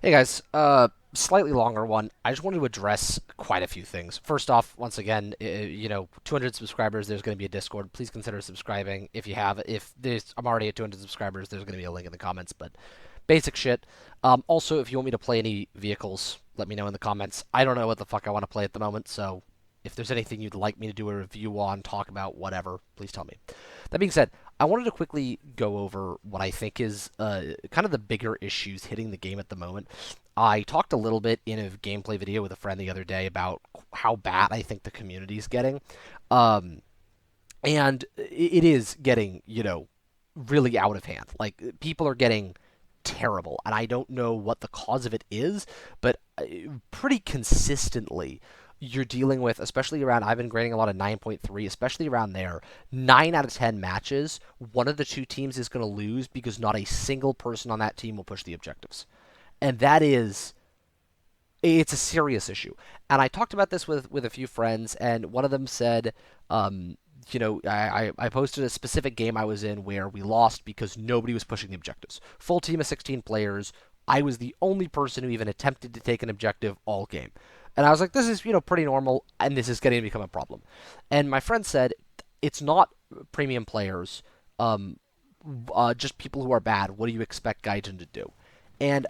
Hey guys, slightly longer one. I just wanted to address quite a few things. First off, once again, 200 subscribers, there's going to be a Discord. Please consider subscribing if you have. If there's, I'm already at 200 subscribers, there's going to be a link in the comments, but basic shit. Also, if you want me to play any vehicles, let me know in the comments. I don't know what the fuck I want to play at the moment, so if there's anything you'd like me to do a review on, talk about, whatever, please tell me. That being said, I wanted to quickly go over what I think is kind of the bigger issues hitting the game at the moment. I talked a little bit in a gameplay video with a friend the other day about how bad I think the community is getting. Um, and it is getting, really out of hand. Like, people are getting terrible, and I don't know what the cause of it is, but pretty consistently you're dealing with, especially around, I've been grading a lot of 9.3, especially around there, 9 out of 10 matches, one of the two teams is going to lose because not a single person on that team will push the objectives. And that is, it's a serious issue. And I talked about this with a few friends, and one of them said, I posted a specific game I was in where we lost because nobody was pushing the objectives. Full team of 16 players. I was the only person who even attempted to take an objective all game. And I was like, this is, pretty normal, and this is getting to become a problem. And my friend said, it's not premium players, just people who are bad. What do you expect Gaijin to do? And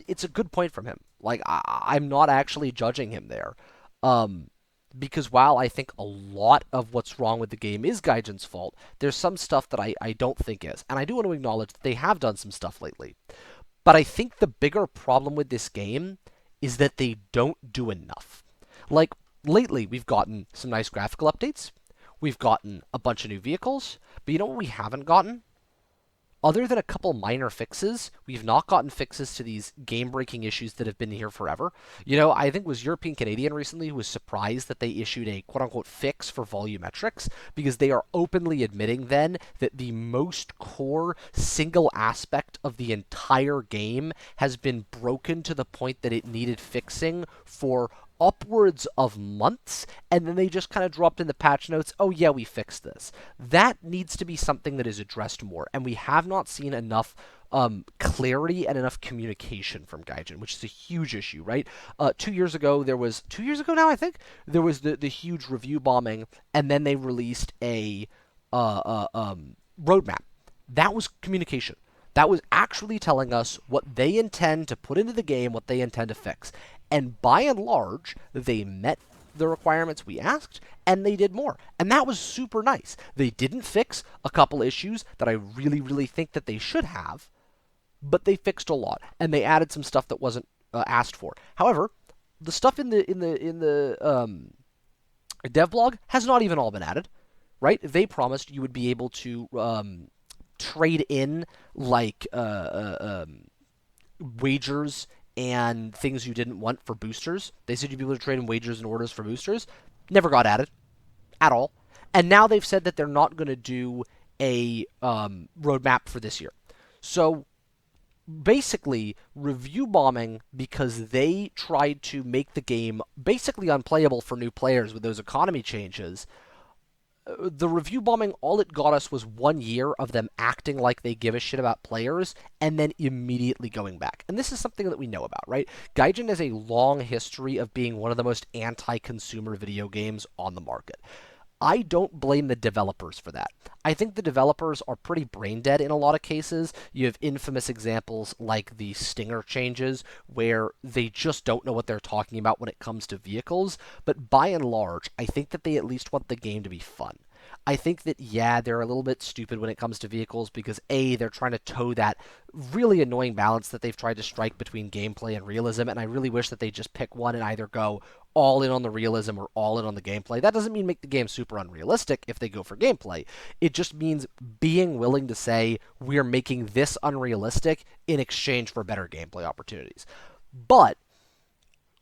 it's a good point from him. Like, I'm not actually judging him there. Um, because while I think a lot of what's wrong with the game is Gaijin's fault, there's some stuff that I don't think is. And I do want to acknowledge that they have done some stuff lately. But I think the bigger problem with this game is that they don't do enough. Like, lately, we've gotten some nice graphical updates. We've gotten a bunch of new vehicles. But you know what we haven't gotten? Other than a couple minor fixes, we've not gotten fixes to these game-breaking issues that have been here forever. I think it was European Canadian recently who was surprised that they issued a quote-unquote fix for volumetrics because they are openly admitting then that the most core single aspect of the entire game has been broken to the point that it needed fixing for upwards of months, and then they just kind of dropped in the patch notes, oh yeah, we fixed this. That needs to be something that is addressed more, and we have not seen enough clarity and enough communication from Gaijin, which is a huge issue, right? 2 years ago, 2 years ago now, I think, there was the huge review bombing, and then they released a roadmap. That was communication. That was actually telling us what they intend to put into the game, what they intend to fix. And by and large, they met the requirements we asked, and they did more. And that was super nice. They didn't fix a couple issues that I really, really think that they should have, but they fixed a lot, and they added some stuff that wasn't asked for. However, the stuff in the dev blog has not even all been added, right? They promised you would be able to trade in like wagers and things you didn't want for boosters. They said you'd be able to trade in wagers and orders for boosters. Never got added at all. And now they've said that they're not going to do a roadmap for this year. So basically, review bombing because they tried to make the game basically unplayable for new players with those economy changes. The review bombing, all it got us was 1 year of them acting like they give a shit about players and then immediately going back. And this is something that we know about, right? Gaijin has a long history of being one of the most anti-consumer video games on the market. I don't blame the developers for that. I think the developers are pretty brain dead in a lot of cases. You have infamous examples like the Stinger changes, where they just don't know what they're talking about when it comes to vehicles. But by and large, I think that they at least want the game to be fun. I think that, yeah, they're a little bit stupid when it comes to vehicles because, A, they're trying to toe that really annoying balance that they've tried to strike between gameplay and realism, and I really wish that they just pick one and either go all in on the realism or all in on the gameplay. That doesn't mean make the game super unrealistic if they go for gameplay. It just means being willing to say, we're making this unrealistic in exchange for better gameplay opportunities. But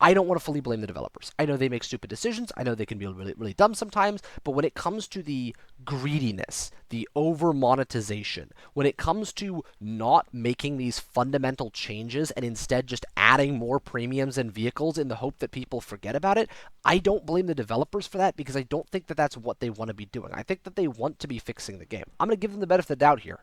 I don't want to fully blame the developers. I know they make stupid decisions. I know they can be really, really dumb sometimes. But when it comes to the greediness, the over monetization, when it comes to not making these fundamental changes and instead just adding more premiums and vehicles in the hope that people forget about it, I don't blame the developers for that because I don't think that that's what they want to be doing. I think that they want to be fixing the game. I'm going to give them the benefit of the doubt here.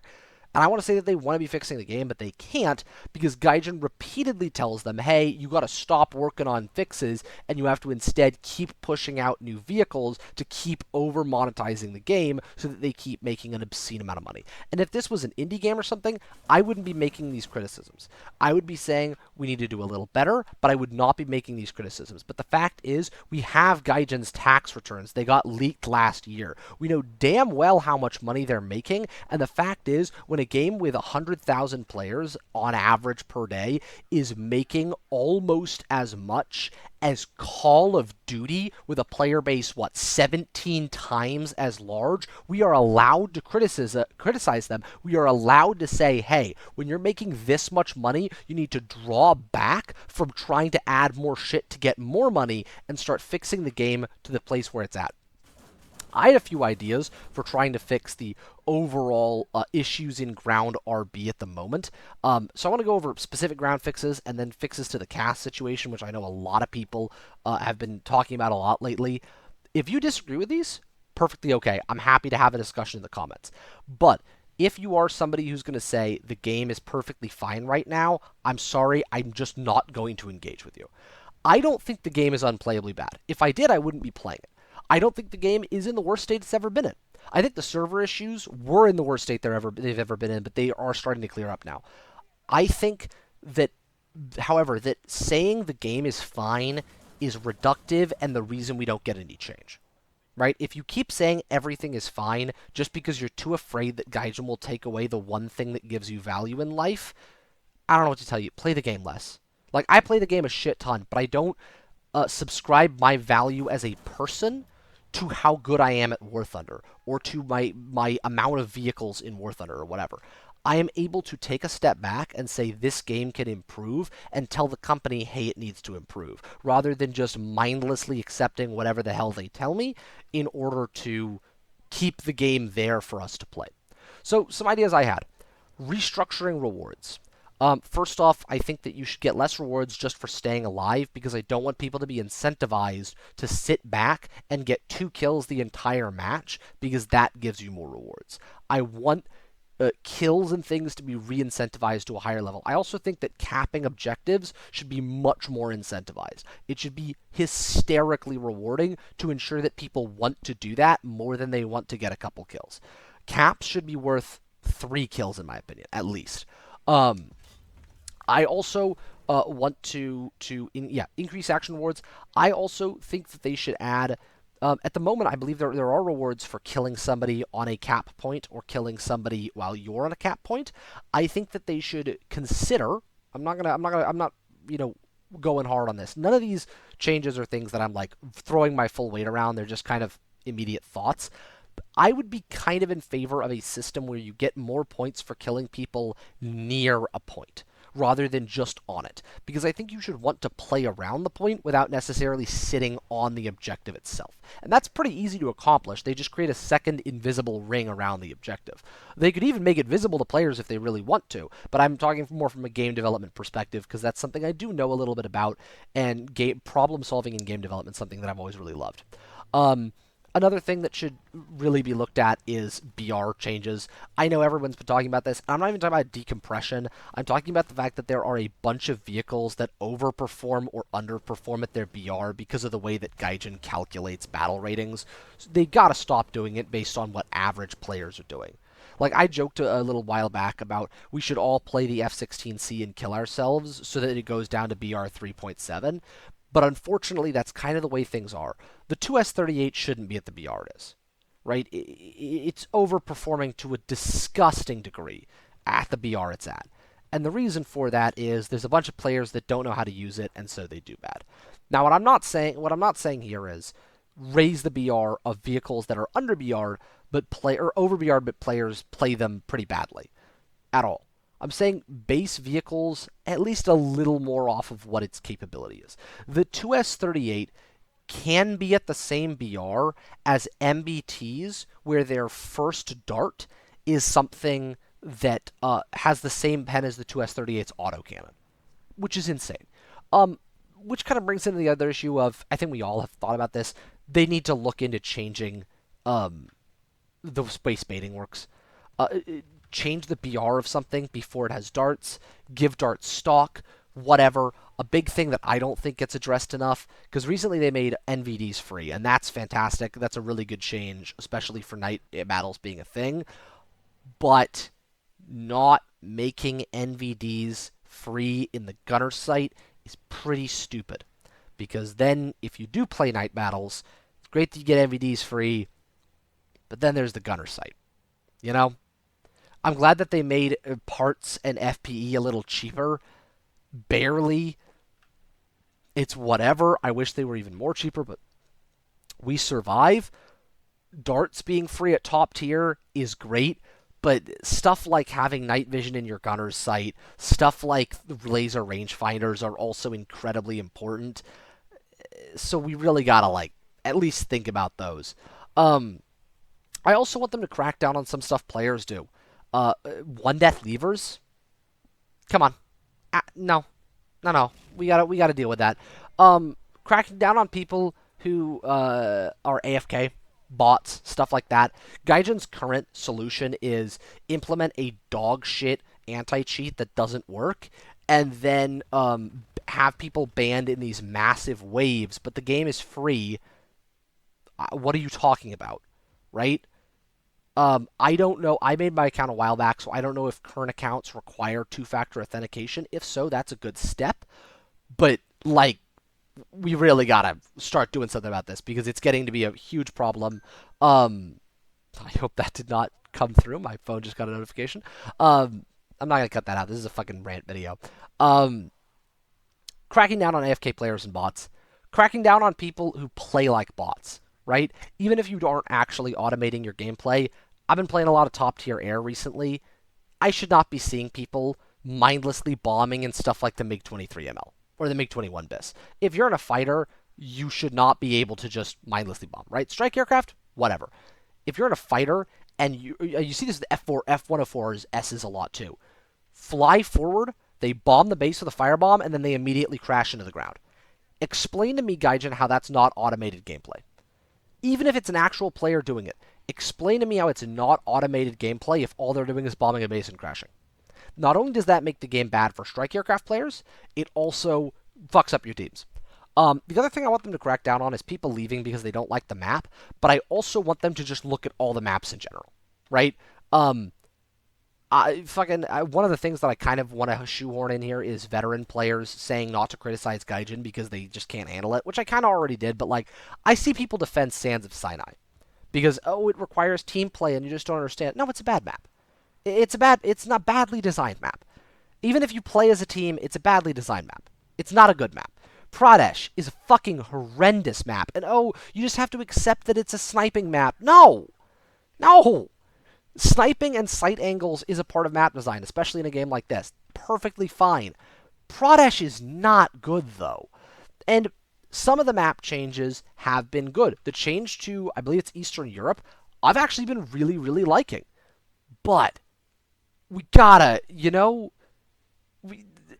And I want to say that they want to be fixing the game, but they can't because Gaijin repeatedly tells them, hey, you got to stop working on fixes and you have to instead keep pushing out new vehicles to keep over monetizing the game so that they keep making an obscene amount of money. And if this was an indie game or something, I wouldn't be making these criticisms. I would be saying we need to do a little better, but I would not be making these criticisms. But the fact is, we have Gaijin's tax returns. They got leaked last year. We know damn well how much money they're making, and the fact is, when a game with 100,000 players on average per day is making almost as much as Call of Duty with a player base, 17 times as large, we are allowed to criticize them. We are allowed to say, hey, when you're making this much money, you need to draw back from trying to add more shit to get more money and start fixing the game to the place where it's at. I had a few ideas for trying to fix the overall issues in ground RB at the moment. So I want to go over specific ground fixes and then fixes to the cast situation, which I know a lot of people have been talking about a lot lately. If you disagree with these, perfectly okay. I'm happy to have a discussion in the comments. But if you are somebody who's going to say the game is perfectly fine right now, I'm sorry, I'm just not going to engage with you. I don't think the game is unplayably bad. If I did, I wouldn't be playing it. I don't think the game is in the worst state it's ever been in. I think the server issues were in the worst state they've ever been in, but they are starting to clear up now. I think that, however, that saying the game is fine is reductive and the reason we don't get any change. Right? If you keep saying everything is fine just because you're too afraid that Gaijin will take away the one thing that gives you value in life, I don't know what to tell you. Play the game less. Like, I play the game a shit ton, but I don't subscribe my value as a person to how good I am at War Thunder, or to my amount of vehicles in War Thunder, or whatever. I am able to take a step back and say this game can improve and tell the company, hey, it needs to improve, rather than just mindlessly accepting whatever the hell they tell me in order to keep the game there for us to play. So, some ideas I had. Restructuring rewards. First off, I think that you should get less rewards just for staying alive because I don't want people to be incentivized to sit back and get 2 kills the entire match because that gives you more rewards. I want kills and things to be re-incentivized to a higher level. I also think that capping objectives should be much more incentivized. It should be hysterically rewarding to ensure that people want to do that more than they want to get a couple kills. Caps should be worth 3 kills, in my opinion, at least. I also want to increase action rewards. I also think that they should add. At the moment, I believe there are rewards for killing somebody on a cap point or killing somebody while you're on a cap point. I think that they should consider. I'm not going hard on this. None of these changes are things that I'm like throwing my full weight around. They're just kind of immediate thoughts. I would be kind of in favor of a system where you get more points for killing people near a point rather than just on it. Because I think you should want to play around the point without necessarily sitting on the objective itself. And that's pretty easy to accomplish. They just create a second invisible ring around the objective. They could even make it visible to players if they really want to, but I'm talking more from a game development perspective because that's something I do know a little bit about, and problem solving in game development is something that I've always really loved. Another thing that should really be looked at is BR changes. I know everyone's been talking about this. I'm not even talking about decompression. I'm talking about the fact that there are a bunch of vehicles that overperform or underperform at their BR because of the way that Gaijin calculates battle ratings. So they gotta stop doing it based on what average players are doing. Like, I joked a little while back about we should all play the F-16C and kill ourselves so that it goes down to BR 3.7. But unfortunately, that's kind of the way things are. The 2S38 shouldn't be at the BR it is, right? It's overperforming to a disgusting degree at the BR it's at. And the reason for that is there's a bunch of players that don't know how to use it, and so they do bad. Now, what I'm not saying here is raise the BR of vehicles that are under BR or over BR, but players play them pretty badly at all. I'm saying base vehicles at least a little more off of what its capability is. The 2S38 can be at the same BR as MBTs, where their first dart is something that has the same pen as the 2S38's autocannon, which is insane. Which kind of brings into the other issue of, I think we all have thought about this, they need to look into changing the space baiting works. change the BR of something before it has darts, give darts stock, whatever. A big thing that I don't think gets addressed enough, because recently they made NVDs free, and that's fantastic. That's a really good change, especially for night battles being a thing. But not making NVDs free in the gunner site is pretty stupid. Because then, if you do play night battles, it's great that you get NVDs free, but then there's the gunner site. You know? I'm glad that they made parts and FPE a little cheaper. Barely. It's whatever. I wish they were even more cheaper, but we survive. Darts being free at top tier is great, but stuff like having night vision in your gunner's sight, stuff like laser rangefinders are also incredibly important. So we really gotta, like, at least think about those. I also want them to crack down on some stuff players do. One death levers? Come on. No. No. We gotta deal with that. Cracking down on people who are AFK, bots, stuff like that. Gaijin's current solution is implement a dog shit anti-cheat that doesn't work, and then have people banned in these massive waves, but the game is free. What are you talking about? Right? I don't know. I made my account a while back, so I don't know if current accounts require two-factor authentication. If so, that's a good step. But, like, we really gotta start doing something about this because it's getting to be a huge problem. I hope that did not come through. My phone just got a notification. I'm not gonna cut that out. This is a fucking rant video. Cracking down on AFK players and bots. Cracking down on people who play like bots, right? Even if you aren't actually automating your gameplay. I've been playing a lot of top tier air recently. I should not be seeing people mindlessly bombing and stuff like the MiG-23ML or the MiG-21 BIS. If you're in a fighter, you should not be able to just mindlessly bomb, right? Strike aircraft, whatever. If you're in a fighter and you see this with F4, F-104's S's a lot too. Fly forward, they bomb the base with a firebomb, and then they immediately crash into the ground. Explain to me, Gaijin, how that's not automated gameplay. Even if it's an actual player doing it, explain to me how it's not automated gameplay if all they're doing is bombing a base and crashing. Not only does that make the game bad for strike aircraft players, it also fucks up your teams. The other thing I want them to crack down on is people leaving because they don't like the map, but I also want them to just look at all the maps in general, right? One of the things that I kind of want to shoehorn in here is veteran players saying not to criticize Gaijin because they just can't handle it, which I kind of already did, but, like, I see people defend Sands of Sinai because, oh, it requires team play and you just don't understand. No, it's a bad map. It's not badly designed map. Even if you play as a team, it's a badly designed map. It's not a good map. Pradesh is a fucking horrendous map, and oh, you just have to accept that it's a sniping map. No! Sniping and sight angles is a part of map design, especially in a game like this. Perfectly fine. Pradesh is not good, though. And some of the map changes have been good. The change to, I believe it's Eastern Europe, I've actually been really, really liking. But we gotta,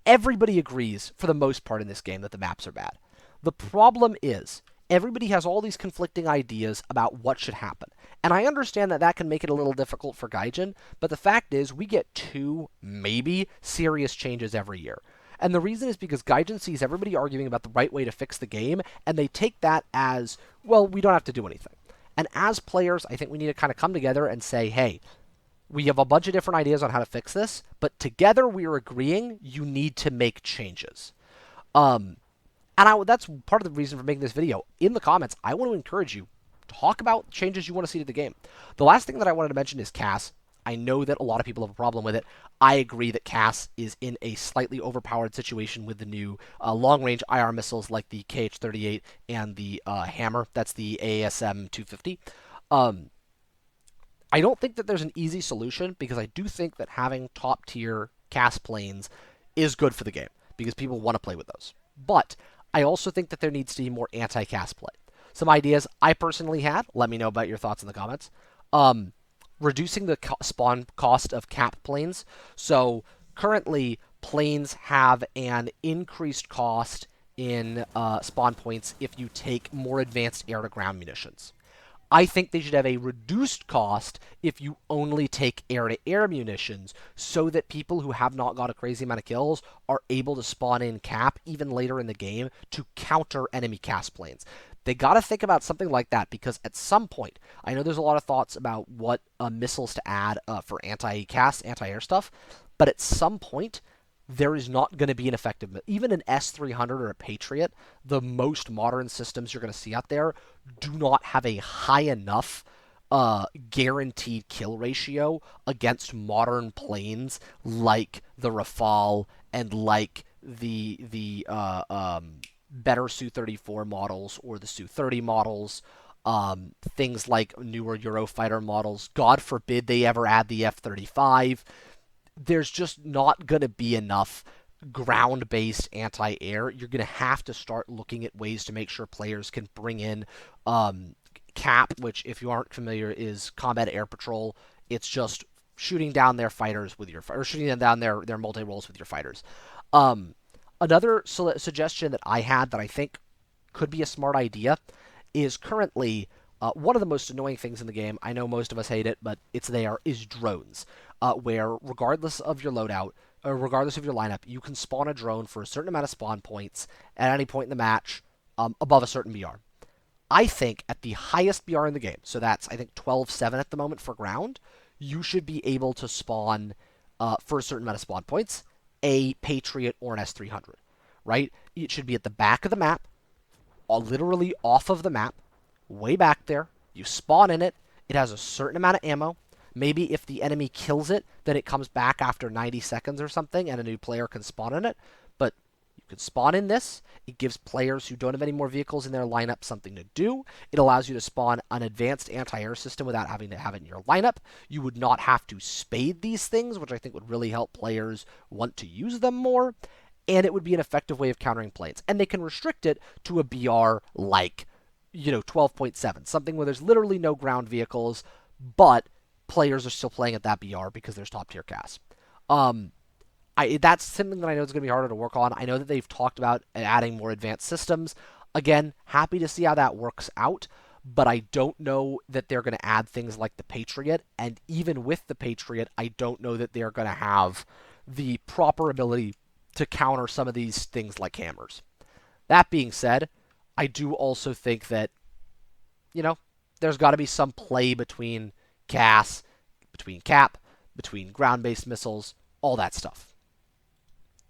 everybody agrees, for the most part in this game, that the maps are bad. The problem is, everybody has all these conflicting ideas about what should happen. And I understand that can make it a little difficult for Gaijin, but the fact is, we get 2, maybe, serious changes every year. And the reason is because Gaijin sees everybody arguing about the right way to fix the game, and they take that as, well, we don't have to do anything. And as players, I think we need to kind of come together and say, hey, we have a bunch of different ideas on how to fix this, but together we are agreeing you need to make changes. That's part of the reason for making this video. In the comments, I want to encourage you, talk about changes you want to see to the game. The last thing that I wanted to mention is CAS. I know that a lot of people have a problem with it. I agree that CAS is in a slightly overpowered situation with the new long-range IR missiles like the KH-38 and the Hammer. That's the ASM-250. I don't think that there's an easy solution because I do think that having top-tier CAS planes is good for the game because people want to play with those. But I also think that there needs to be more anti-CAS play. Some ideas I personally had. Let me know about your thoughts in the comments. Reducing the spawn cost of cap planes. So currently, planes have an increased cost in spawn points if you take more advanced air-to-ground munitions. I think they should have a reduced cost if you only take air-to-air munitions, so that people who have not got a crazy amount of kills are able to spawn in cap even later in the game to counter enemy cast planes. They got to think about something like that, because at some point, I know there's a lot of thoughts about what missiles to add for anti-cast, anti-air stuff, but at some point, there is not going to be an effective, even an S-300 or a Patriot, the most modern systems you're going to see out there, do not have a high enough guaranteed kill ratio against modern planes like the Rafale and like the better Su-34 models or the Su-30 models. Things like newer Eurofighter models. God forbid they ever add the F-35. There's just not going to be enough ground-based anti-air. You're going to have to start looking at ways to make sure players can bring in CAP, which, if you aren't familiar, is Combat Air Patrol. It's just shooting down their fighters with your, or shooting them down their multi-rolls with your fighters. Um, Another suggestion that I had that I think could be a smart idea is currently one of the most annoying things in the game. I know most of us hate it, but it's there, is drones, where regardless of your loadout, or regardless of your lineup, you can spawn a drone for a certain amount of spawn points at any point in the match above a certain BR. I think at the highest BR in the game, so that's, I think, 12-7 at the moment for ground, you should be able to spawn, for a certain amount of spawn points, a Patriot or an S-300, right? It should be at the back of the map, literally off of the map, way back there. You spawn in it. It has a certain amount of ammo. Maybe if the enemy kills it, then it comes back after 90 seconds or something, and a new player can spawn in it. But you can spawn in this. It gives players who don't have any more vehicles in their lineup something to do. It allows you to spawn an advanced anti-air system without having to have it in your lineup. You would not have to spade these things, which I think would really help players want to use them more. And it would be an effective way of countering planes. And they can restrict it to a BR like, 12.7, something where there's literally no ground vehicles, but players are still playing at that BR because there's top tier CAS. That's something that I know is going to be harder to work on. I know that they've talked about adding more advanced systems. Again, happy to see how that works out, but I don't know that they're going to add things like the Patriot, and even with the Patriot, I don't know that they're going to have the proper ability to counter some of these things like hammers. That being said, I do also think that, there's got to be some play between CAS, between CAP, between ground-based missiles, all that stuff.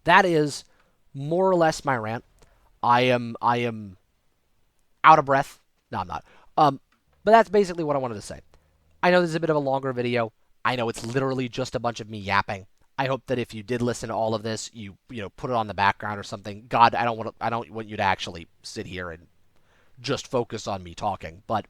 That is more or less my rant. I am out of breath. No, I'm not. But that's basically what I wanted to say. I know this is a bit of a longer video. I know it's literally just a bunch of me yapping. I hope that if you did listen to all of this, you put it on the background or something. God, I don't want you to actually sit here and just focus on me talking. But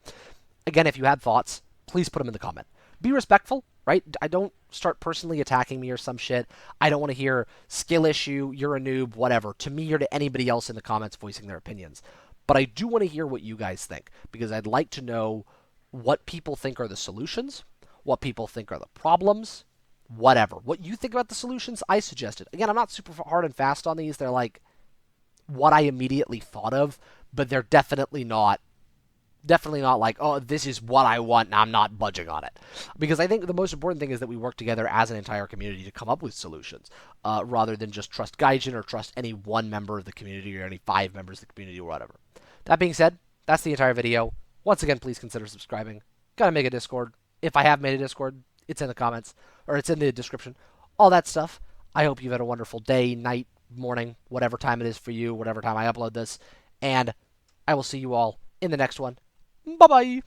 again, if you had thoughts, please put them in the comment. Be respectful, right? I don't start personally attacking me or some shit. I don't want to hear skill issue, you're a noob, whatever, to me or to anybody else in the comments voicing their opinions. But I do want to hear what you guys think, because I'd like to know what people think are the solutions, what people think are the problems, whatever. What you think about the solutions I suggested. Again, I'm not super hard and fast on these. They're like what I immediately thought of, but they're definitely not like, oh, this is what I want and I'm not budging on it. Because I think the most important thing is that we work together as an entire community to come up with solutions, rather than just trust Gaijin or trust any one member of the community or any 5 members of the community or whatever. That being said, that's the entire video. Once again, please consider subscribing. Gotta make a Discord. If I have made a Discord, it's in the comments, or it's in the description. All that stuff. I hope you've had a wonderful day, night, morning, whatever time it is for you, whatever time I upload this. And I will see you all in the next one. Bye-bye.